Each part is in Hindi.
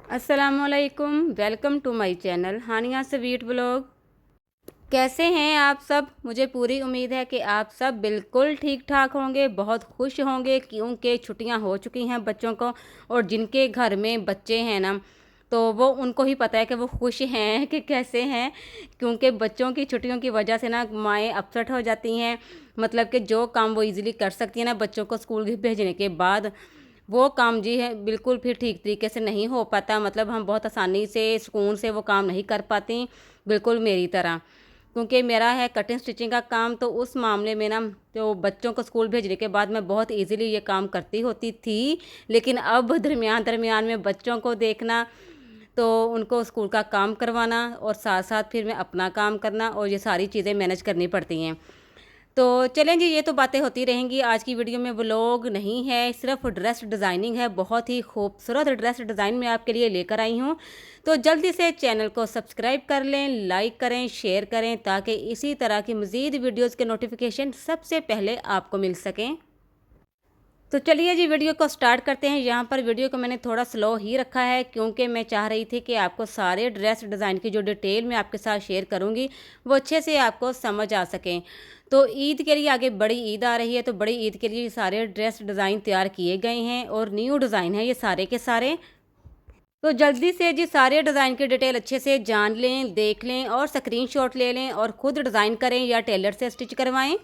अस्सलामुअलैकुम, welcome to my channel Hania sweet blog. कैसे हैं आप सब? मुझे पूरी उम्मीद है कि आप सब बिल्कुल ठीक ठाक होंगे, बहुत खुश होंगे क्योंकि छुट्टियां हो चुकी हैं बच्चों को। और जिनके घर में बच्चे हैं ना, तो वो उनको ही पता है कि वो खुश हैं कि कैसे हैं। क्योंकि बच्चों की छुट्टियों की वजह से ना माएँ अपसेट हो जाती हैं। मतलब कि जो काम वो ईज़िली कर सकती हैं ना बच्चों को स्कूल भेजने के बाद, वो काम जी है बिल्कुल फिर ठीक तरीके से नहीं हो पाता। मतलब हम बहुत आसानी से सुकून से वो काम नहीं कर पाती, बिल्कुल मेरी तरह। क्योंकि मेरा है कटिंग स्टिचिंग का काम, तो उस मामले में ना तो बच्चों को स्कूल भेजने के बाद मैं बहुत इजीली ये काम करती होती थी। लेकिन अब दरमियान दरमियान में बच्चों को देखना, तो उनको स्कूल का काम करवाना और साथ साथ फिर मैं अपना काम करना, और ये सारी चीज़ें मैनेज करनी पड़ती हैं। तो चलें जी, ये तो बातें होती रहेंगी। आज की वीडियो में व्लॉग नहीं है, सिर्फ ड्रेस डिज़ाइनिंग है। बहुत ही खूबसूरत ड्रेस डिज़ाइन मैं आपके लिए लेकर आई हूँ। तो जल्दी से चैनल को सब्सक्राइब कर लें, लाइक करें, शेयर करें, ताकि इसी तरह की मज़ीद वीडियोज़ के नोटिफिकेशन सबसे पहले आपको मिल सकें। तो चलिए जी, वीडियो को स्टार्ट करते हैं। यहाँ पर वीडियो को मैंने थोड़ा स्लो ही रखा है क्योंकि मैं चाह रही थी कि आपको सारे ड्रेस डिज़ाइन की जो डिटेल मैं आपके साथ शेयर करूँगी वो अच्छे से आपको समझ आ सकें। तो ईद के लिए आगे बड़ी ईद आ रही है, तो बड़ी ईद के लिए सारे ड्रेस डिज़ाइन तैयार किए गए हैं और न्यू डिज़ाइन है ये सारे के सारे। तो जल्दी से जी सारे डिज़ाइन की डिटेल अच्छे से जान लें, देख लें और स्क्रीनशॉट ले लें और ख़ुद डिज़ाइन करें या टेलर से स्टिच करवाएं।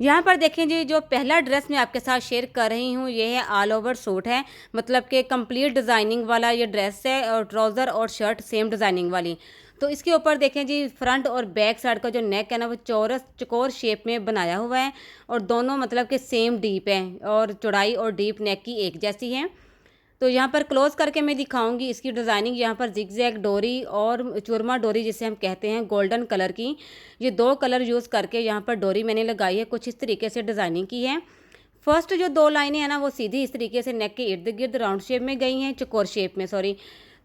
यहाँ पर देखें जी, जो पहला ड्रेस मैं आपके साथ शेयर कर रही हूँ ये है ऑल ओवर सूट है। मतलब कि कंप्लीट डिज़ाइनिंग वाला ये ड्रेस है, और ट्राउज़र और शर्ट सेम डिज़ाइनिंग वाली। तो इसके ऊपर देखें जी, फ्रंट और बैक साइड का जो नेक है ना वो चौरस चकोर शेप में बनाया हुआ है, और दोनों मतलब कि सेम डीप है, और चौड़ाई और डीप नेक की एक जैसी है। तो यहाँ पर क्लोज करके मैं दिखाऊंगी इसकी डिज़ाइनिंग। यहाँ पर जिगजैग डोरी और चूरमा डोरी जिसे हम कहते हैं गोल्डन कलर की, ये दो कलर यूज़ करके यहाँ पर डोरी मैंने लगाई है। कुछ इस तरीके से डिज़ाइनिंग की है। फर्स्ट जो दो लाइनें हैं ना वो सीधी इस तरीके से नेक के इर्द गिर्द राउंड शेप में गई हैं, चकोर शेप में सॉरी।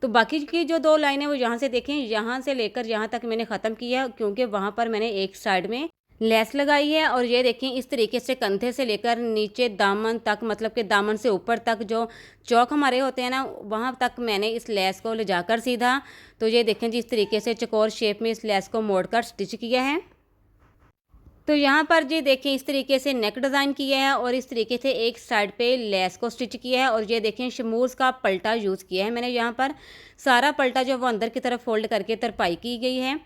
तो बाकी की जो दो लाइनें वो यहाँ से देखें, यहाँ से लेकर यहाँ तक मैंने ख़त्म किया, क्योंकि वहाँ पर मैंने एक साइड में लेस लगाई है। और ये देखें इस तरीके से कंधे से लेकर नीचे दामन तक, मतलब कि दामन से ऊपर तक जो चौक हमारे होते हैं ना वहाँ तक मैंने इस लेस को ले जाकर सीधा। तो ये देखें जी, इस तरीके से चकोर शेप में इस लेस को मोड़कर स्टिच किया है। तो यहाँ पर जी देखें इस तरीके से नेक डिज़ाइन किया है, और इस तरीके से एक साइड पे लेस को स्टिच किया है। और ये देखें शमूज़ का पल्टा यूज़ किया है मैंने। यहाँ पर सारा पल्टा जो वो अंदर की तरफ फोल्ड करके तरपाई की गई है।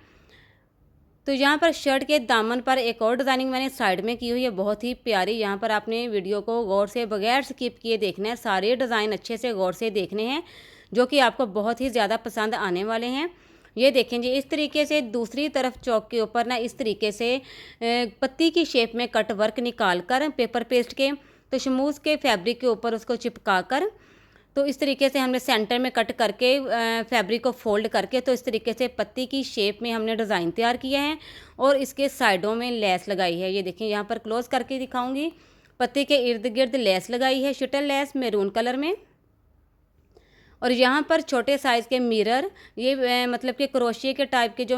तो यहाँ पर शर्ट के दामन पर एक और डिज़ाइनिंग मैंने साइड में की हुई है, बहुत ही प्यारी। यहाँ पर आपने वीडियो को गौर से बगैर स्किप किए देखना है, सारे डिज़ाइन अच्छे से गौर से देखने हैं, जो कि आपको बहुत ही ज़्यादा पसंद आने वाले हैं। ये देखें जी, इस तरीके से दूसरी तरफ चौक के ऊपर ना इस तरीके से पत्ती की शेप में कट वर्क निकाल कर पेपर पेस्ट के, तो शमूज़ के फैब्रिक के ऊपर उसको चिपका कर, तो इस तरीके से हमने सेंटर में कट करके फैब्रिक को फोल्ड करके, तो इस तरीके से पत्ती की शेप में हमने डिज़ाइन तैयार किया है। और इसके साइडों में लेस लगाई है। ये देखिए, यहाँ पर क्लोज करके दिखाऊंगी। पत्ती के इर्द गिर्द लेस लगाई है, शटल लेस मैरून कलर में। और यहाँ पर छोटे साइज़ के मिरर, ये मतलब कि क्रोशिया के टाइप के जो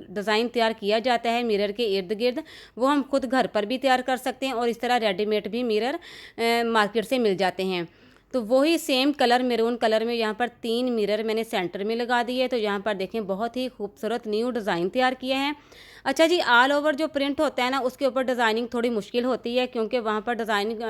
डिज़ाइन तैयार किया जाता है मिरर के इर्द गिर्द, वो हम खुद घर पर भी तैयार कर सकते हैं। और इस तरह रेडीमेड भी मिरर मार्केट से मिल जाते हैं। तो वही सेम कलर मैरून कलर में यहाँ पर 3 मिरर मैंने सेंटर में लगा दिए। तो यहाँ पर देखें बहुत ही खूबसूरत न्यू डिज़ाइन तैयार किया है। अच्छा जी, ऑल ओवर जो प्रिंट होता है ना उसके ऊपर डिज़ाइनिंग थोड़ी मुश्किल होती है, क्योंकि वहाँ पर डिज़ाइनिंग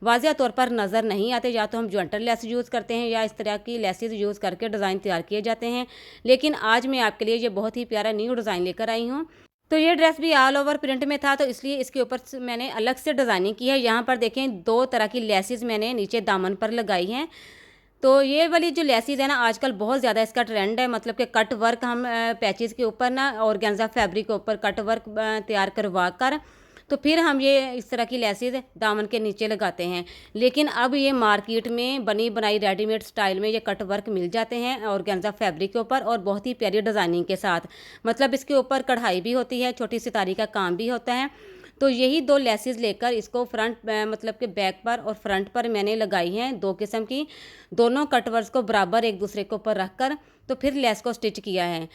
वाज़िया तौर पर नज़र नहीं आते। या तो हम जॉइंटर लेस यूज़ करते हैं या इस तरह की लेसेस यूज़ करके डिज़ाइन तैयार किए जाते हैं। लेकिन आज मैं आपके लिए ये बहुत ही प्यारा न्यू डिज़ाइन लेकर आई हूँ। तो ये ड्रेस भी ऑल ओवर प्रिंट में था, तो इसलिए इसके ऊपर मैंने अलग से डिज़ाइनिंग की है। यहाँ पर देखें 2 तरह की लेसेस मैंने नीचे दामन पर लगाई हैं। तो ये वाली जो लेसेस है ना आजकल बहुत ज़्यादा इसका ट्रेंड है। मतलब कि कट वर्क हम पैचेस के ऊपर ना ऑर्गेन्जा फैब्रिक के ऊपर कट वर्क तैयार करवा कर, तो फिर हम ये इस तरह की लेसेस दामन के नीचे लगाते हैं। लेकिन अब ये मार्केट में बनी बनाई रेडीमेड स्टाइल में ये कट वर्क मिल जाते हैं ऑर्गेन्जा फैब्रिक के ऊपर, और बहुत ही प्यारी डिज़ाइनिंग के साथ। मतलब इसके ऊपर कढ़ाई भी होती है, छोटी सितारी का काम भी होता है। तो यही 2 लेसेस लेकर इसको फ्रंट मतलब कि बैक पर और फ्रंट पर मैंने लगाई हैं 2 किस्म की। दोनों कटवर्स को बराबर एक दूसरे के ऊपर रख कर, तो फिर लेस को स्टिच किया है।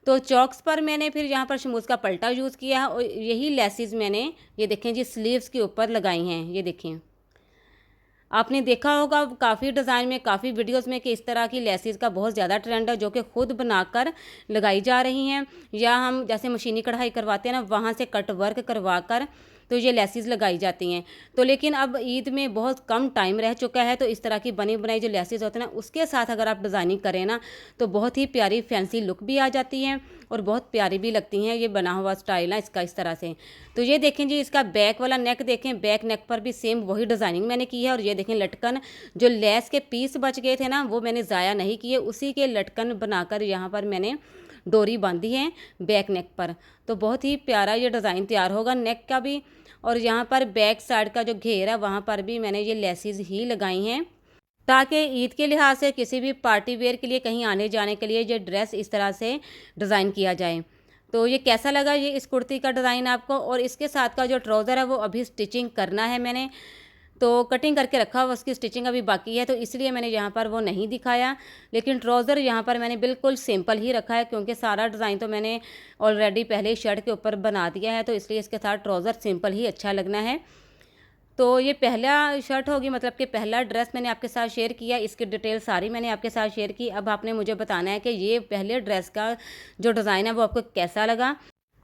तो चॉक्स पर मैंने फिर यहाँ पर शमूज़ का पल्टा यूज़ किया है, और यही लेसेस मैंने ये देखें जी स्लीव्स के ऊपर लगाई हैं। ये देखें, आपने देखा होगा काफ़ी डिज़ाइन में, काफ़ी वीडियोस में कि इस तरह की लेसेस का बहुत ज़्यादा ट्रेंड है, जो कि खुद बनाकर लगाई जा रही हैं, या हम जैसे मशीनी कढ़ाई करवाते हैं ना, वहाँ से कट वर्क करवा कर तो ये लेसेस लगाई जाती हैं। तो लेकिन अब ईद में बहुत कम टाइम रह चुका है, तो इस तरह की बनी बनाई जो लेसेस होते हैं ना, उसके साथ अगर आप डिज़ाइनिंग करें ना, तो बहुत ही प्यारी फैंसी लुक भी आ जाती है और बहुत प्यारी भी लगती हैं ये बना हुआ स्टाइल ना इसका इस तरह से। तो ये देखें जी, इसका बैक वाला नेक देखें, बैक नेक पर भी सेम वही डिज़ाइनिंग मैंने की है। और ये देखें लटकन, जो लेस के पीस बच गए थे ना, वो मैंने ज़ाया नहीं किए, उसी के लटकन बनाकर यहाँ पर मैंने डोरी बांधी है बैक नेक पर। तो बहुत ही प्यारा ये डिज़ाइन तैयार होगा नेक का भी। और यहाँ पर बैक साइड का जो घेर है वहाँ पर भी मैंने ये लेसेस ही लगाई हैं, ताकि ईद के लिहाज से किसी भी पार्टी वेयर के लिए, कहीं आने जाने के लिए ये ड्रेस इस तरह से डिज़ाइन किया जाए। तो ये कैसा लगा ये इस कुर्ती का डिज़ाइन आपको? और इसके साथ का जो ट्राउज़र है वो अभी स्टिचिंग करना है मैंने, तो कटिंग करके रखा हुआ, उसकी स्टिचिंग अभी बाकी है, तो इसलिए मैंने यहाँ पर वो नहीं दिखाया। लेकिन ट्राउज़र यहाँ पर मैंने बिल्कुल सिंपल ही रखा है, क्योंकि सारा डिज़ाइन तो मैंने ऑलरेडी पहले ही शर्ट के ऊपर बना दिया है, तो इसलिए इसके साथ ट्राउज़र सिंपल ही अच्छा लगना है। तो ये पहला शर्ट होगी, मतलब कि पहला ड्रेस मैंने आपके साथ शेयर किया, इसकी डिटेल सारी मैंने आपके साथ शेयर की। अब आपने मुझे बताना है कि ये पहले ड्रेस का जो डिज़ाइन है वो आपको कैसा लगा।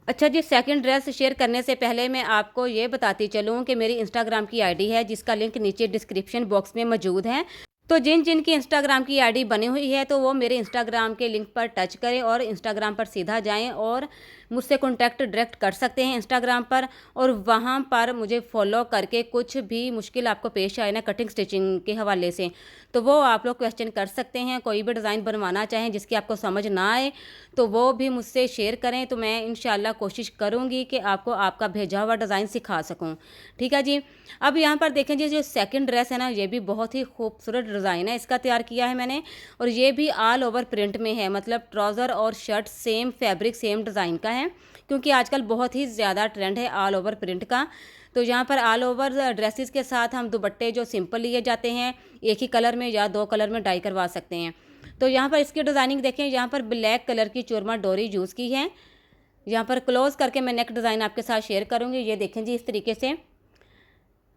अच्छा जी, सेकंड ड्रेस शेयर करने से पहले मैं आपको ये बताती चलूँ कि मेरी इंस्टाग्राम की आईडी है, जिसका लिंक नीचे डिस्क्रिप्शन बॉक्स में मौजूद है। तो जिन जिन की इंस्टाग्राम की आईडी बनी हुई है, तो वो मेरे इंस्टाग्राम के लिंक पर टच करें और इंस्टाग्राम पर सीधा जाएं और मुझसे कॉन्टैक्ट डायरेक्ट कर सकते हैं इंस्टाग्राम पर। और वहाँ पर मुझे फॉलो करके कुछ भी मुश्किल आपको पेश आए ना कटिंग स्टिचिंग के हवाले से, तो वो आप लोग क्वेश्चन कर सकते हैं। कोई भी डिज़ाइन बनवाना चाहें जिसकी आपको समझ ना आए, तो वो भी मुझसे शेयर करें, तो मैं इंशाल्लाह कोशिश करूँगी कि आपको आपका भेजा हुआ डिज़ाइन सिखा सकूँ। ठीक है जी। अब यहाँ पर देखें जी, जो सेकंड ड्रेस है ना, ये भी बहुत ही खूबसूरत डिज़ाइन है इसका तैयार किया है मैंने। और ये भी ऑल ओवर प्रिंट में है, मतलब ट्राउज़र और shirt same fabric same design का है, क्योंकि आजकल बहुत ही ज़्यादा ट्रेंड है ऑल ओवर प्रिंट का। तो यहाँ पर ऑल ओवर ड्रेसेस के साथ हम दुपट्टे जो सिंपल लिए जाते हैं, एक ही कलर में या दो कलर में डाई करवा सकते हैं। तो यहाँ पर इसकी डिज़ाइनिंग देखें, यहाँ पर ब्लैक कलर की चूरमा डोरी यूज़ की है। यहाँ पर क्लोज करके मैं नेक डिज़ाइन आपके साथ शेयर करूँगी। ये देखें जी इस तरीके से।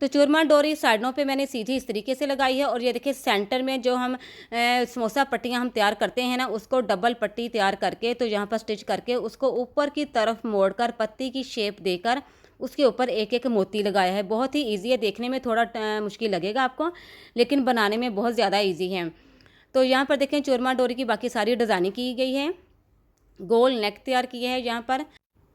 तो चूरमा डोरी साइडों पे मैंने सीधी इस तरीके से लगाई है। और ये देखिए सेंटर में जो हम समोसा पट्टियाँ हम तैयार करते हैं ना, उसको डबल पट्टी तैयार करके, तो यहाँ पर स्टिच करके उसको ऊपर की तरफ मोड़कर पत्ती की शेप देकर उसके ऊपर एक एक मोती लगाया है। बहुत ही ईजी है, देखने में थोड़ा मुश्किल लगेगा आपको, लेकिन बनाने में बहुत ज़्यादा ईजी है। तो यहाँ पर देखें चूरमा डोरी की बाकी सारी डिज़ाइनिंग की गई है, गोल नेक तैयार किया है यहाँ पर।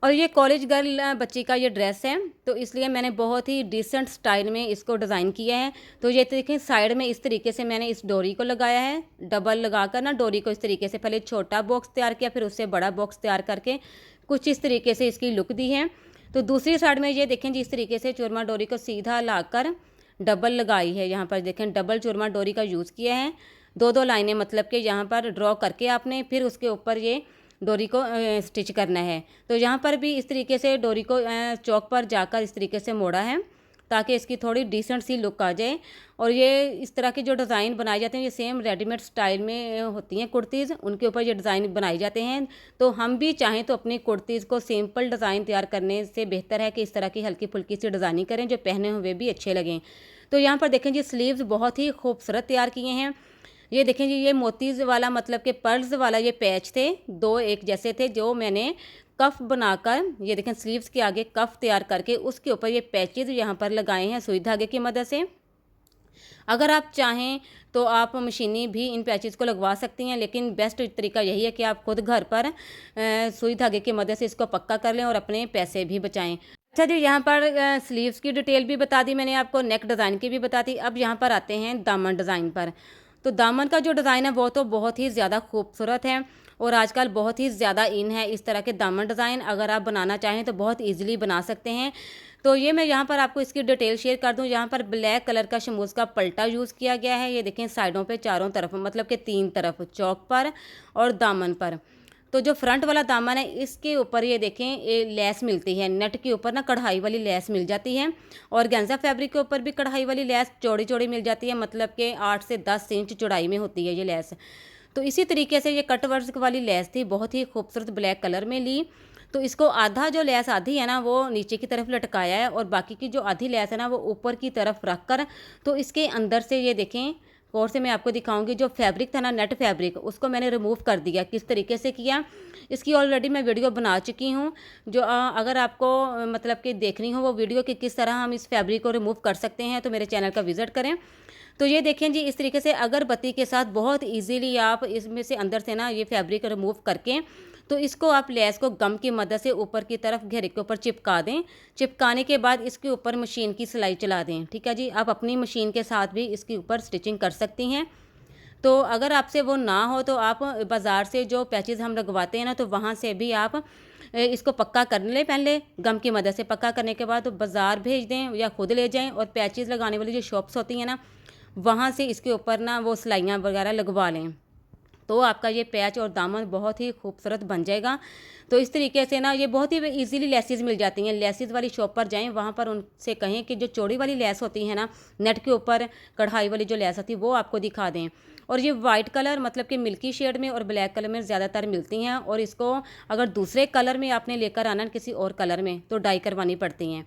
और ये कॉलेज गर्ल बच्ची का ये ड्रेस है, तो इसलिए मैंने बहुत ही डिसेंट स्टाइल में इसको डिज़ाइन किया है। तो ये देखें साइड में इस तरीके से मैंने इस डोरी को लगाया है, डबल लगाकर ना डोरी को इस तरीके से पहले छोटा बॉक्स तैयार किया, फिर उससे बड़ा बॉक्स तैयार करके कुछ इस तरीके से इसकी लुक दी है। तो दूसरी साइड में ये देखें जी इस तरीके से चूरमा डोरी को सीधा लाकर डबल लगाई है। यहाँ पर देखें डबल चूरमा डोरी का यूज़ किया है, दो दो लाइनें, मतलब कि यहाँ पर ड्रॉ करके आपने फिर उसके ऊपर ये डोरी को स्टिच करना है। तो यहाँ पर भी इस तरीके से डोरी को चौक पर जाकर इस तरीके से मोड़ा है, ताकि इसकी थोड़ी डिसेंट सी लुक आ जाए। और ये इस तरह के जो डिज़ाइन बनाए जाते हैं, ये सेम रेडीमेड स्टाइल में होती हैं कुर्तीज़, उनके ऊपर ये डिज़ाइन बनाए जाते हैं। तो हम भी चाहें तो अपनी कुर्तीज़ को सिंपल डिज़ाइन तैयार करने से बेहतर है कि इस तरह की हल्की फुल्की सी डिज़ाइनिंग करें, जो पहने हुए भी अच्छे लगें। तो यहाँ पर देखें जी स्लीव्स बहुत ही खूबसूरत तैयार किए हैं। ये देखें जी, ये मोतीज वाला मतलब कि पर्ल्स वाला ये पैच थे, दो एक जैसे थे, जो मैंने कफ बनाकर, ये देखें स्लीव्स के आगे कफ तैयार करके उसके ऊपर ये पैचेज यहाँ पर लगाए हैं सुई धागे की मदद से। अगर आप चाहें तो आप मशीनी भी इन पैचेस को लगवा सकती हैं, लेकिन बेस्ट तरीका यही है कि आप खुद घर पर सुई धागे की मदद से इसको पक्का कर लें और अपने पैसे भी बचाएं। अच्छा जी, यहाँ पर स्लीव्स की डिटेल भी बता दी मैंने आपको, नेक डिज़ाइन की भी बता दी। अब यहाँ पर आते हैं दामन डिज़ाइन पर। तो दामन का जो डिज़ाइन है वो तो बहुत ही ज़्यादा खूबसूरत है और आजकल बहुत ही ज़्यादा इन है इस तरह के दामन डिज़ाइन। अगर आप बनाना चाहें तो बहुत ईजिली बना सकते हैं। तो ये मैं यहाँ पर आपको इसकी डिटेल शेयर कर दूँ। यहाँ पर ब्लैक कलर का शमूज़ का पल्टा यूज़ किया गया है। ये देखें साइडों पे चारों तरफ, मतलब कि तीन तरफ, चौक पर और दामन पर। तो जो फ्रंट वाला दामन है इसके ऊपर ये देखें ये लेस मिलती है, नेट के ऊपर ना कढ़ाई वाली लेस मिल जाती है। और गेंजा फैब्रिक के ऊपर भी कढ़ाई वाली लेस चौड़ी चौड़ी मिल जाती है, मतलब कि 8 से 10 इंच चौड़ाई में होती है ये लेस। तो इसी तरीके से ये कट वर्क वाली लेस थी, बहुत ही खूबसूरत ब्लैक कलर में ली। तो इसको आधा जो लेस आधी है ना वो नीचे की तरफ लटकाया है और बाकी की जो आधी लेस है ना वो ऊपर की तरफ रख कर तो इसके अंदर से ये देखें और से मैं आपको दिखाऊंगी जो फैब्रिक था ना, नेट फैब्रिक, उसको मैंने रिमूव कर दिया। किस तरीके से किया इसकी ऑलरेडी मैं वीडियो बना चुकी हूँ। जो अगर आपको मतलब कि देखनी हो वो वीडियो कि किस तरह हम इस फैब्रिक को रिमूव कर सकते हैं तो मेरे चैनल का विजिट करें। तो ये देखें जी, इस तरीके से अगरबत्ती के साथ बहुत इजीली आप इसमें से अंदर से ना ये फैब्रिक रिमूव करके तो इसको आप लेस को गम की मदद से ऊपर की तरफ घेरे के ऊपर चिपका दें। चिपकाने के बाद इसके ऊपर मशीन की सिलाई चला दें। ठीक है जी, आप अपनी मशीन के साथ भी इसके ऊपर स्टिचिंग कर सकती हैं। तो अगर आपसे वो ना हो तो आप बाज़ार से जो पैचेस हम लगवाते हैं ना तो वहाँ से भी आप इसको पक्का कर लें। पहले गम की मदद से पक्का करने के बाद तो बाज़ार भेज दें या खुद ले जाएं और पैचेस लगाने वाली जो शॉप्स होती हैं ना वहाँ से इसके ऊपर ना वो सिलाइयाँ वगैरह लगवा लें तो आपका ये पैच और दामन बहुत ही खूबसूरत बन जाएगा। तो इस तरीके से ना ये बहुत ही इजीली लेसेस मिल जाती हैं। लेसेस वाली शॉप पर जाएं, वहाँ पर उनसे कहें कि जो चौड़ी वाली लेस होती है ना नेट के ऊपर कढ़ाई वाली जो लेस होती है वो आपको दिखा दें। और ये वाइट कलर मतलब कि मिल्की शेड में और ब्लैक कलर में ज़्यादातर मिलती हैं और इसको अगर दूसरे कलर में आपने लेकर आना किसी और कलर में तो डाई करवानी पड़ती हैं।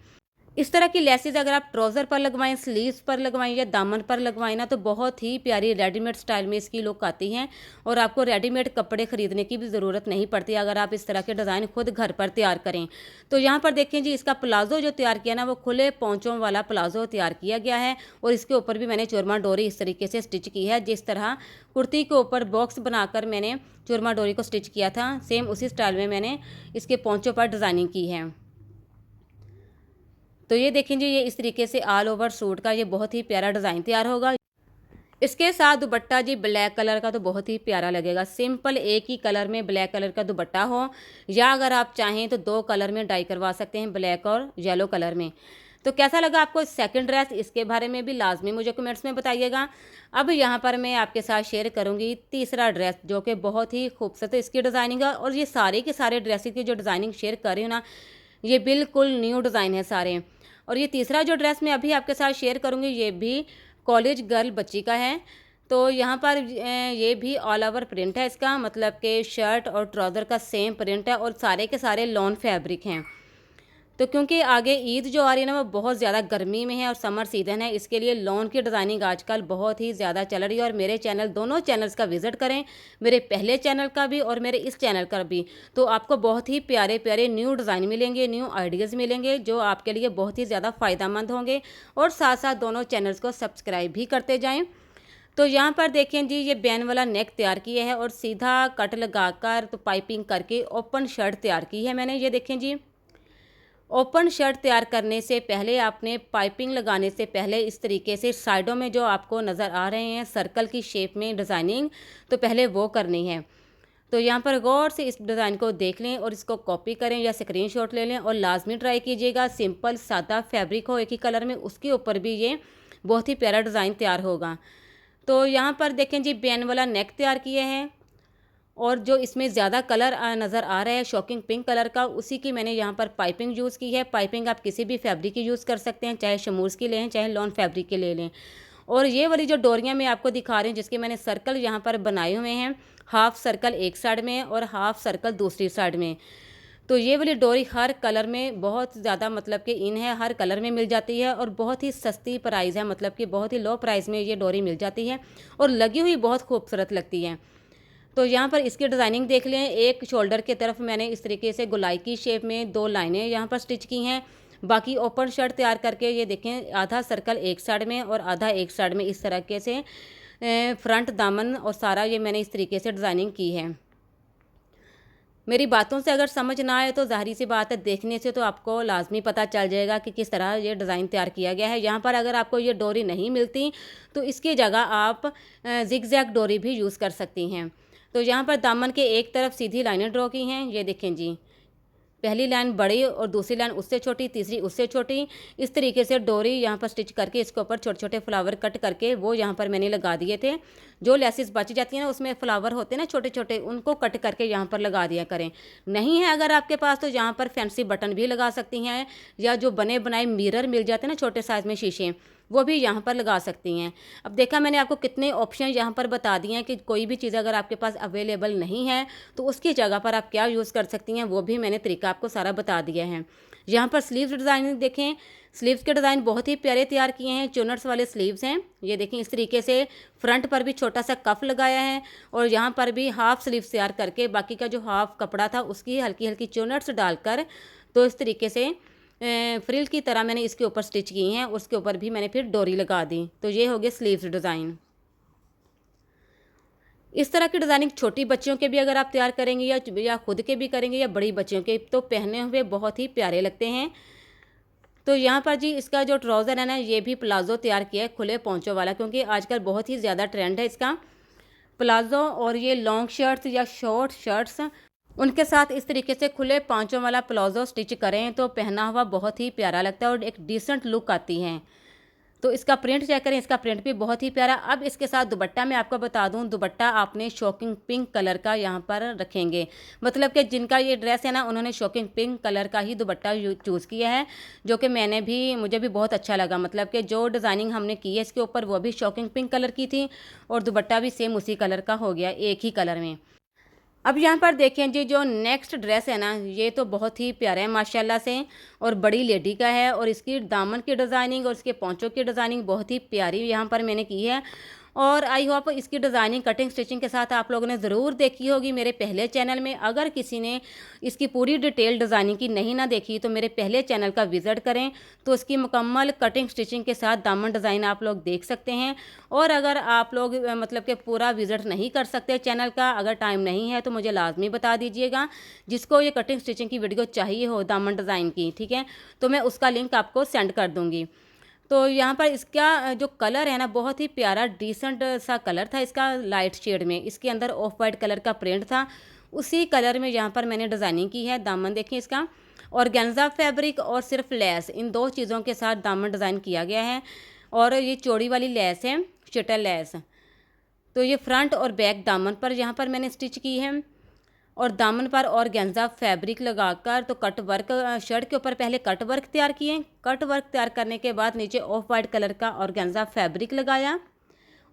इस तरह की लेसेस अगर आप ट्राउज़र पर लगवाएं, स्लीव्स पर लगवाएं या दामन पर लगवाएं ना तो बहुत ही प्यारी रेडीमेड स्टाइल में इसकी लुक आती है और आपको रेडीमेड कपड़े ख़रीदने की भी ज़रूरत नहीं पड़ती अगर आप इस तरह के डिज़ाइन खुद घर पर तैयार करें। तो यहाँ पर देखें जी, इसका प्लाज़ो जो तैयार किया ना वो खुले पौंचों वाला प्लाज़ो तैयार किया गया है और इसके ऊपर भी मैंने चूरमा डोरी इस तरीके से स्टिच की है। जिस तरह कुर्ती के ऊपर बॉक्स बनाकर मैंने चूरमा डोरी को स्टिच किया था सेम उसी स्टाइल में मैंने इसके पौंचों पर डिज़ाइनिंग की है। तो ये देखें जी, ये इस तरीके से ऑल ओवर सूट का ये बहुत ही प्यारा डिज़ाइन तैयार होगा। इसके साथ दुपट्टा जी ब्लैक कलर का तो बहुत ही प्यारा लगेगा। सिंपल एक ही कलर में ब्लैक कलर का दुपट्टा हो या अगर आप चाहें तो 2 कलर में डाई करवा सकते हैं, ब्लैक और येलो कलर में। तो कैसा लगा आपको सेकंड ड्रेस, इसके बारे में भी लाजमी मुझे कमेंट्स में बताइएगा। अब यहाँ पर मैं आपके साथ शेयर करूँगी तीसरा ड्रेस जो कि बहुत ही खूबसूरत इसकी डिज़ाइनिंग है और ये सारे के सारे ड्रेसेस की जो डिज़ाइनिंग शेयर कर रही हूँ ना ये बिल्कुल न्यू डिज़ाइन है सारे। और ये तीसरा जो ड्रेस मैं अभी आपके साथ शेयर करूँगी ये भी कॉलेज गर्ल बच्ची का है। तो यहाँ पर ये भी ऑल ओवर प्रिंट है इसका, मतलब कि शर्ट और ट्राउज़र का सेम प्रिंट है और सारे के सारे लॉन फैब्रिक हैं। तो क्योंकि आगे ईद जो आ रही है ना वो बहुत ज़्यादा गर्मी में है और समर सीज़न है, इसके लिए लॉन की डिज़ाइनिंग आजकल बहुत ही ज़्यादा चल रही है। और मेरे चैनल दोनों चैनल्स का विज़िट करें, मेरे पहले चैनल का भी और मेरे इस चैनल का भी, तो आपको बहुत ही प्यारे प्यारे न्यू डिज़ाइन मिलेंगे, न्यू आइडियाज़ मिलेंगे जो आपके लिए बहुत ही ज़्यादा फ़ायदेमंद होंगे। और साथ साथ दोनों चैनल्स को सब्सक्राइब भी करते जाएँ। तो यहाँ पर देखें जी, ये बैन वाला नेक तैयार किया है और सीधा कट लगाकर तो पाइपिंग करके ओपन शर्ट तैयार की है मैंने। ये देखें जी, ओपन शर्ट तैयार करने से पहले आपने पाइपिंग लगाने से पहले इस तरीके से साइडों में जो आपको नज़र आ रहे हैं सर्कल की शेप में डिज़ाइनिंग, तो पहले वो करनी है। तो यहाँ पर गौर से इस डिज़ाइन को देख लें और इसको कॉपी करें या स्क्रीनशॉट ले लें और लाजमी ट्राई कीजिएगा। सिंपल सादा फैब्रिक हो एक ही कलर में, उसके ऊपर भी ये बहुत ही प्यारा डिज़ाइन तैयार होगा। तो यहाँ पर देखें जी, बैन वाला नेक तैयार किए हैं और जो इसमें ज़्यादा कलर नज़र आ रहा है शॉकिंग पिंक कलर का, उसी की मैंने यहाँ पर पाइपिंग यूज़ की है। पाइपिंग आप किसी भी फैब्रिक की यूज़ कर सकते हैं, चाहे शमूस की लें चाहे लॉन फैब्रिक के ले लें। और ये वाली जो डोरियाँ मैं आपको दिखा रही हूँ जिसके मैंने सर्कल यहाँ पर बनाए हुए हैं, हाफ सर्कल एक साइड में और हाफ सर्कल दूसरी साइड में। तो ये वाली डोरी हर कलर में बहुत ज़्यादा मतलब कि इन है, हर कलर में मिल जाती है और बहुत ही सस्ती प्राइस है, मतलब कि बहुत ही लो प्राइस में ये डोरी मिल जाती है और लगी हुई बहुत खूबसूरत लगती है। तो यहाँ पर इसकी डिज़ाइनिंग देख लें। एक शोल्डर की तरफ मैंने इस तरीके से गोलाई की शेप में 2 लाइनें यहाँ पर स्टिच की हैं। बाकी ओपन शर्ट तैयार करके ये देखें, आधा सर्कल एक साइड में और आधा एक साइड में, इस तरीके से फ्रंट दामन और सारा ये मैंने इस तरीके से डिज़ाइनिंग की है। मेरी बातों से अगर समझ ना आए तो ज़ाहिर सी बात है, देखने से तो आपको लाजमी पता चल जाएगा कि किस तरह ये डिज़ाइन तैयार किया गया है। यहाँ पर अगर आपको ये डोरी नहीं मिलती तो इसकी जगह आप जिगजैग डोरी भी यूज़ कर सकती हैं। तो यहाँ पर दामन के एक तरफ सीधी लाइनें ड्रॉ की हैं। ये देखें जी, पहली लाइन बड़ी और दूसरी लाइन उससे छोटी, तीसरी उससे छोटी, इस तरीके से डोरी यहाँ पर स्टिच करके इसके ऊपर छोटे छोटे फ्लावर कट करके वो यहाँ पर मैंने लगा दिए थे। जो लेसेस बच जाती हैं ना उसमें फ्लावर होते हैं ना छोटे छोटे, उनको कट करके यहाँ पर लगा दिया करें। नहीं है अगर आपके पास तो यहाँ पर फैंसी बटन भी लगा सकती हैं या जो बने बनाए मिरर मिल जाते हैं ना छोटे साइज़ में शीशे, वो भी यहाँ पर लगा सकती हैं। अब देखा मैंने आपको कितने ऑप्शन यहाँ पर बता दिए हैं कि कोई भी चीज़ अगर आपके पास अवेलेबल नहीं है तो उसकी जगह पर आप क्या यूज़ कर सकती हैं, वो भी मैंने तरीका आपको सारा बता दिया है। यहाँ पर स्लीव्स डिज़ाइन देखें, स्लीव्स के डिज़ाइन बहुत ही प्यारे तैयार किए हैं, चुनर्स वाले स्लीव्स हैं। ये देखें इस तरीके से फ्रंट पर भी छोटा सा कफ लगाया है और यहाँ पर भी हाफ स्लीव्स तैयार करके बाकी का जो हाफ कपड़ा था उसकी हल्की हल्की चुनर्स डालकर तो इस तरीके से फ्रिल की तरह मैंने इसके ऊपर स्टिच की हैं। उसके ऊपर भी मैंने फिर डोरी लगा दी। तो ये हो गया स्लीव्स डिज़ाइन। इस तरह की डिज़ाइनिंग छोटी बच्चियों के भी अगर आप तैयार करेंगे या खुद के भी करेंगे या बड़ी बच्चियों के, तो पहने हुए बहुत ही प्यारे लगते हैं। तो यहाँ पर जी इसका जो ट्राउज़र है ना, ये भी प्लाज़ो तैयार किया है खुले पोंचों वाला, क्योंकि आजकल बहुत ही ज़्यादा ट्रेंड है इसका प्लाज़ो। और ये लॉन्ग शर्ट्स या शॉर्ट शर्ट्स उनके साथ इस तरीके से खुले पाँचों वाला प्लाज़ो स्टिच करें तो पहना हुआ बहुत ही प्यारा लगता है और एक डिसेंट लुक आती है। तो इसका प्रिंट चेक करें, इसका प्रिंट भी बहुत ही प्यारा। अब इसके साथ दुपट्टा मैं आपको बता दूं, दुपट्टा आपने शॉकिंग पिंक कलर का यहाँ पर रखेंगे। मतलब कि जिनका ये ड्रेस है ना, उन्होंने शॉकिंग पिंक कलर का ही दुपट्टा चूज़ किया है, जो कि मुझे भी बहुत अच्छा लगा। मतलब कि जो डिज़ाइनिंग हमने की है इसके ऊपर वो भी शॉकिंग पिंक कलर की थी और दुपट्टा भी सेम उसी कलर का हो गया, एक ही कलर में। अब यहाँ पर देखें जी, जो नेक्स्ट ड्रेस है ना, ये तो बहुत ही प्यारा है माशाल्लाह से और बड़ी लेडी का है और इसकी दामन की डिज़ाइनिंग और इसके पोंचों की डिज़ाइनिंग बहुत ही प्यारी यहाँ पर मैंने की है। और आई होप इसकी डिज़ाइनिंग कटिंग स्टिचिंग के साथ आप लोगों ने ज़रूर देखी होगी मेरे पहले चैनल में। अगर किसी ने इसकी पूरी डिटेल डिज़ाइनिंग की नहीं ना देखी तो मेरे पहले चैनल का विज़िट करें, तो इसकी मुकम्मल कटिंग स्टिचिंग के साथ दामन डिज़ाइन आप लोग देख सकते हैं। और अगर आप लोग मतलब कि पूरा विज़िट नहीं कर सकते चैनल का, अगर टाइम नहीं है तो मुझे लाजमी बता दीजिएगा। जिसको ये कटिंग स्टिचिंग की वीडियो चाहिए हो दामन डिज़ाइन की, ठीक है, तो मैं उसका लिंक आपको सेंड कर दूँगी। तो यहाँ पर इसका जो कलर है ना, बहुत ही प्यारा डिसेंट सा कलर था इसका, लाइट शेड में। इसके अंदर ऑफ वाइट कलर का प्रिंट था, उसी कलर में यहाँ पर मैंने डिज़ाइनिंग की है। दामन देखिए इसका ऑर्गेन्जा फैब्रिक और सिर्फ लेस, इन दो चीज़ों के साथ दामन डिज़ाइन किया गया है। और ये चौड़ी वाली लेस है, शटल लेस। तो ये फ्रंट और बैक दामन पर यहाँ पर मैंने स्टिच की है और दामन पर ऑर्गेन्जा फैब्रिक लगाकर तो कट वर्क, शर्ट के ऊपर पहले कट वर्क तैयार किए। कट वर्क तैयार करने के बाद नीचे ऑफ वाइट कलर का ऑर्गेन्जा फैब्रिक लगाया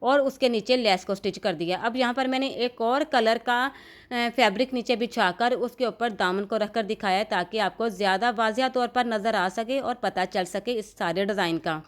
और उसके नीचे लेस को स्टिच कर दिया। अब यहाँ पर मैंने एक और कलर का फैब्रिक नीचे बिछाकर उसके ऊपर दामन को रखकर दिखाया ताकि आपको ज़्यादा वाज़िया तौर पर नज़र आ सके और पता चल सके इस सारे डिज़ाइन का।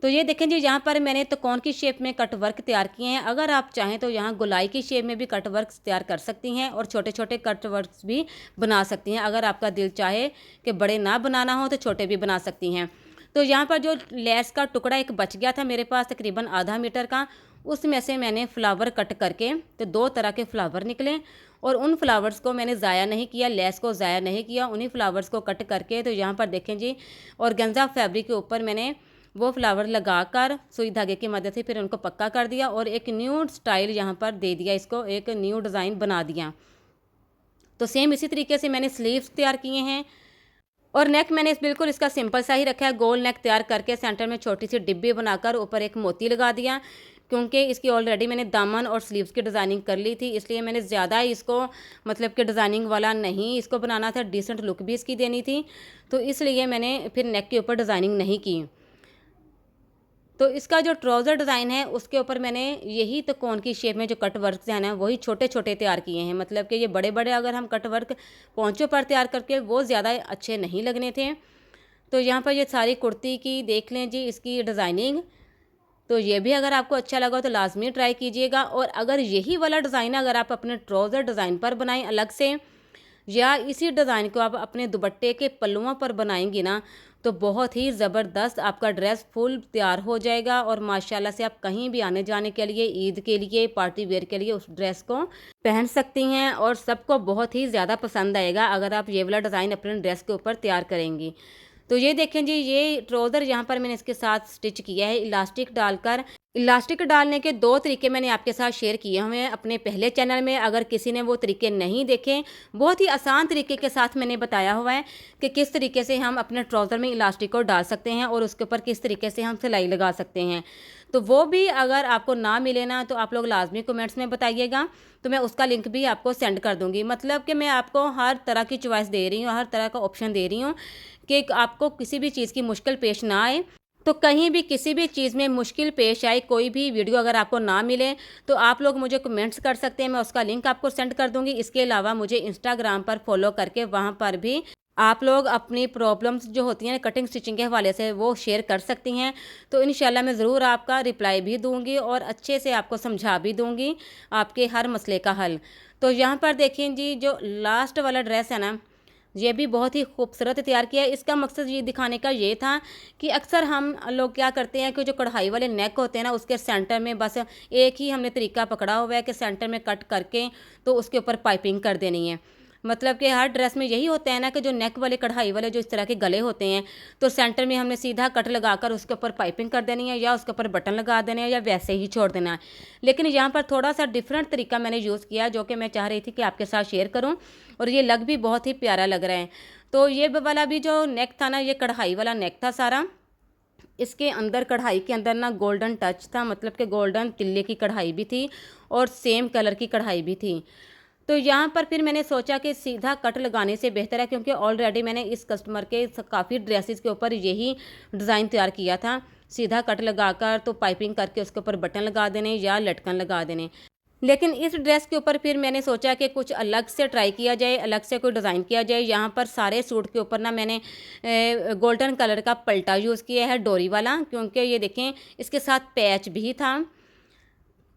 तो ये देखें जी, यहाँ पर मैंने त्रिकोण की शेप में कट वर्क तैयार किए हैं। अगर आप चाहें तो यहाँ गोलाई की शेप में भी कट वर्क तैयार कर सकती हैं और छोटे छोटे कट वर्क भी बना सकती हैं। अगर आपका दिल चाहे कि बड़े ना बनाना हो तो छोटे भी बना सकती हैं। तो यहाँ पर जो लेस का टुकड़ा एक बच गया था मेरे पास तकरीबन आधा मीटर का, उसमें से मैंने फ्लावर कट करके तो दो तरह के फ्लावर निकले और उन फ्लावर्स को मैंने ज़ाया नहीं किया, लेस को ज़ाया नहीं किया, उन्हीं फ्लावर्स को कट करके तो यहाँ पर देखें जी ऑर्गेन्जा फैब्रिक के ऊपर मैंने वो फ्लावर लगाकर सुई धागे की मदद से फिर उनको पक्का कर दिया और एक न्यू स्टाइल यहाँ पर दे दिया, इसको एक न्यू डिज़ाइन बना दिया। तो सेम इसी तरीके से मैंने स्लीव्स तैयार किए हैं और नेक मैंने बिल्कुल इसका सिंपल सा ही रखा है। गोल नेक तैयार करके सेंटर में छोटी सी डिब्बी बनाकर ऊपर एक मोती लगा दिया, क्योंकि इसकी ऑलरेडी मैंने दामन और स्लीव्स की डिज़ाइनिंग कर ली थी, इसलिए मैंने ज़्यादा इसको मतलब कि डिज़ाइनिंग वाला नहीं इसको बनाना था, डिसेंट लुक भी इसकी देनी थी, तो इसलिए मैंने फिर नेक के ऊपर डिज़ाइनिंग नहीं की। तो इसका जो ट्राउज़र डिज़ाइन है उसके ऊपर मैंने यही त्रिकोण की शेप में जो कट वर्क है ना, वही छोटे छोटे तैयार किए हैं। मतलब कि ये बड़े बड़े अगर हम कट वर्क पोंचों पर तैयार करके वो ज़्यादा अच्छे नहीं लगने थे। तो यहाँ पर ये सारी कुर्ती की देख लें जी इसकी डिज़ाइनिंग, तो ये भी अगर आपको अच्छा लगा तो लाजमी ट्राई कीजिएगा। और अगर यही वाला डिज़ाइन अगर आप अपने ट्राउज़र डिज़ाइन पर बनाएं अलग से, या इसी डिज़ाइन को आप अपने दुपट्टे के पल्लुओं पर बनाएंगी ना, तो बहुत ही ज़बरदस्त आपका ड्रेस फुल तैयार हो जाएगा और माशाल्लाह से आप कहीं भी आने जाने के लिए, ईद के लिए, पार्टी वेयर के लिए उस ड्रेस को पहन सकती हैं और सबको बहुत ही ज़्यादा पसंद आएगा अगर आप ये वाला डिज़ाइन अपने ड्रेस के ऊपर तैयार करेंगी। तो ये देखें जी, ये ट्राउज़र यहाँ पर मैंने इसके साथ स्टिच किया है इलास्टिक डालकर। इलास्टिक डालने के दो तरीके मैंने आपके साथ शेयर किए हुए हैं अपने पहले चैनल में। अगर किसी ने वो तरीके नहीं देखे, बहुत ही आसान तरीके के साथ मैंने बताया हुआ है कि किस तरीके से हम अपने ट्राउज़र में इलास्टिक को डाल सकते हैं और उसके ऊपर किस तरीके से हम सिलाई लगा सकते हैं। तो वो भी अगर आपको ना मिले ना तो आप लोग लाजमी कमेंट्स में बताइएगा, तो मैं उसका लिंक भी आपको सेंड कर दूँगी। मतलब कि मैं आपको हर तरह की चॉइस दे रही हूँ, हर तरह का ऑप्शन दे रही हूँ कि आपको किसी भी चीज़ की मुश्किल पेश ना आए। तो कहीं भी किसी भी चीज़ में मुश्किल पेश आए, कोई भी वीडियो अगर आपको ना मिले तो आप लोग मुझे कमेंट्स कर सकते हैं, मैं उसका लिंक आपको सेंड कर दूँगी। इसके अलावा मुझे इंस्टाग्राम पर फॉलो करके वहाँ पर भी आप लोग अपनी प्रॉब्लम्स जो होती हैं कटिंग स्टिचिंग के हवाले से वो शेयर कर सकती हैं। तो इंशाल्लाह मैं ज़रूर आपका रिप्लाई भी दूँगी और अच्छे से आपको समझा भी दूँगी आपके हर मसले का हल। तो यहाँ पर देखिए जी, जो लास्ट वाला ड्रेस है ना, ये भी बहुत ही खूबसूरत तैयार किया है। इसका मकसद ये दिखाने का ये था कि अक्सर हम लोग क्या करते हैं कि जो कढ़ाई वाले नेक होते हैं ना, उसके सेंटर में बस एक ही हमने तरीका पकड़ा हुआ है कि सेंटर में कट करके तो उसके ऊपर पाइपिंग कर देनी है। मतलब कि हर ड्रेस में यही होता है ना कि जो नेक वाले कढ़ाई वाले जो इस तरह के गले होते हैं, तो सेंटर में हमने सीधा कट लगाकर उसके ऊपर पाइपिंग कर देनी है या उसके ऊपर बटन लगा देने हैं या वैसे ही छोड़ देना है। लेकिन यहाँ पर थोड़ा सा डिफरेंट तरीका मैंने यूज़ किया जो कि मैं चाह रही थी कि आपके साथ शेयर करूँ, और ये लग भी बहुत ही प्यारा लग रहा है। तो ये वाला भी जो नेक था ना, ये कढ़ाई वाला नेक था सारा। इसके अंदर कढ़ाई के अंदर ना गोल्डन टच था, मतलब कि गोल्डन तिल्ले की कढ़ाई भी थी और सेम कलर की कढ़ाई भी थी। तो यहाँ पर फिर मैंने सोचा कि सीधा कट लगाने से बेहतर है, क्योंकि ऑलरेडी मैंने इस कस्टमर के काफ़ी ड्रेसेस के ऊपर यही डिज़ाइन तैयार किया था। सीधा कट लगाकर तो पाइपिंग करके उसके ऊपर बटन लगा देने या लटकन लगा देने। लेकिन इस ड्रेस के ऊपर फिर मैंने सोचा कि कुछ अलग से ट्राई किया जाए, अलग से कोई डिज़ाइन किया जाए। यहाँ पर सारे सूट के ऊपर ना मैंने गोल्डन कलर का पल्टा यूज़ किया है, डोरी वाला, क्योंकि ये देखें इसके साथ पैच भी था,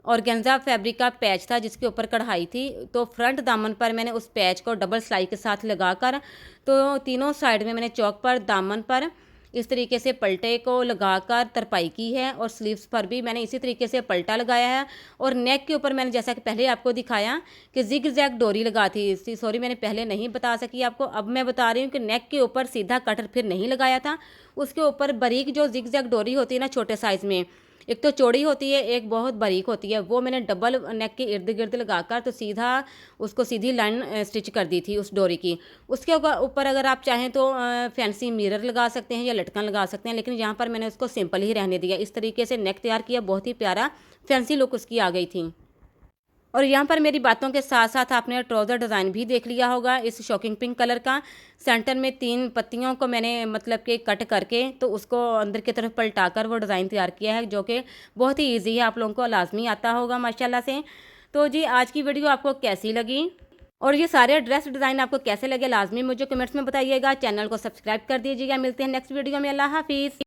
ऑर्गेन्जा फैब्रिक का पैच था जिसके ऊपर कढ़ाई थी। तो फ्रंट दामन पर मैंने उस पैच को डबल सिलाई के साथ लगाकर तो तीनों साइड में मैंने चौक पर, दामन पर इस तरीके से पलटे को लगाकर तरपाई की है, और स्लीव्स पर भी मैंने इसी तरीके से पलटा लगाया है। और नेक के ऊपर मैंने जैसा कि पहले आपको दिखाया कि जिग जैग डोरी लगा थी, सॉरी मैंने पहले नहीं बता सकी आपको, अब मैं बता रही हूँ कि नेक के ऊपर सीधा कटर फिर नहीं लगाया था, उसके ऊपर बारीक जो जिग जैग डोरी होती है ना छोटे साइज़ में, एक तो चौड़ी होती है एक बहुत बारीक होती है, वो मैंने डबल नेक के इर्द गिर्द लगाकर तो सीधा उसको सीधी लाइन स्टिच कर दी थी उस डोरी की। उसके ऊपर अगर आप चाहें तो फैंसी मिरर लगा सकते हैं या लटकन लगा सकते हैं, लेकिन यहाँ पर मैंने उसको सिंपल ही रहने दिया। इस तरीके से नेक तैयार किया, बहुत ही प्यारा फैंसी लुक उसकी आ गई थी। और यहाँ पर मेरी बातों के साथ साथ आपने ट्राउज़र डिज़ाइन भी देख लिया होगा इस शॉकिंग पिंक कलर का। सेंटर में 3 पत्तियों को मैंने मतलब कि कट करके तो उसको अंदर की तरफ पलटाकर वो डिज़ाइन तैयार किया है, जो कि बहुत ही ईजी है, आप लोगों को लाजमी आता होगा माशाल्लाह से। तो जी आज की वीडियो आपको कैसी लगी और ये सारे ड्रेस डिज़ाइन आपको कैसे लगे, लाजमी मुझे कमेंट्स में बताइएगा। चैनल को सब्सक्राइब कर दीजिएगा। मिलते हैं नेक्स्ट वीडियो में। अल्लाह हाफिज़।